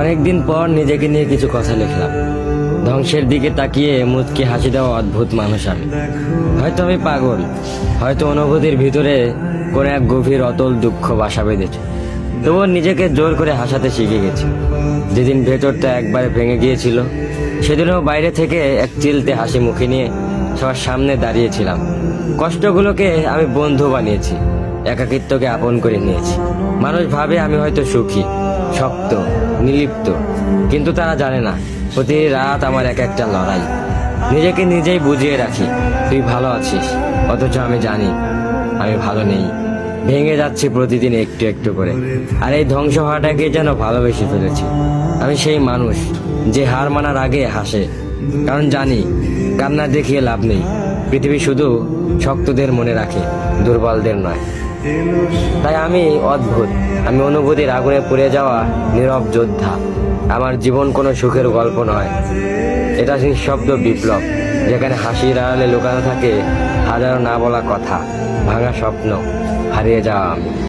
অনেকদিন পর নিজেকে নিয়ে কিছু কথা লিখলাম। ধ্বংসের দিকে তাকিয়ে মুচকি হাসি দেওয়া অদ্ভুত মানুষ আমি। হয়তো আমি পাগল, হয়তো অনুভূতির ভিতরে কোনো এক গভীর অতল দুঃখ বাসা বেঁধেছে। তবুও নিজেকে জোর করে হাসাতে শিখে গেছি। যেদিন ভেতরটা একবারে ভেঙে গিয়েছিল, সেদিনও বাইরে থেকে এক চিলতে হাসি মুখে নিয়ে সবার সামনে দাঁড়িয়েছিলাম। কষ্টগুলোকে আমি বন্ধু বানিয়েছি, একাকিত্বকে আপন করে নিয়েছি। মানুষ ভাবে আমি হয়তো সুখী, শক্ত, নির্লিপ্ত, কিন্তু তারা জানে না প্রতি রাত আমার এক একটা লড়াই। নিজেকে নিজেই বুঝিয়ে রাখি তুই ভালো আছিস, অথচ আমি জানি আমি ভালো নেই। ভেঙে যাচ্ছি প্রতিদিন একটু একটু করে, আর এই ধ্বংস হওয়াটাকে যেন ভালোবেসে ফেলেছি। আমি সেই মানুষ যে হার মানার আগে হাসে, কারণ জানি কান্না দেখিয়ে লাভ নেই। পৃথিবী শুধু শক্তদের মনে রাখে, দুর্বলদের নয়। তাই আমি অদ্ভুত, আমি অনুভূতির আগুনে পুড়ে যাওয়া নীরব যোদ্ধা। আমার জীবন কোনো সুখের গল্প নয়, এটা নিঃশব্দ বিপ্লব, যেখানে হাসির আড়ালে লুকানো থাকে হাজারো না বলা কথা, ভাঙা স্বপ্ন, হারিয়ে যাওয়া আমি।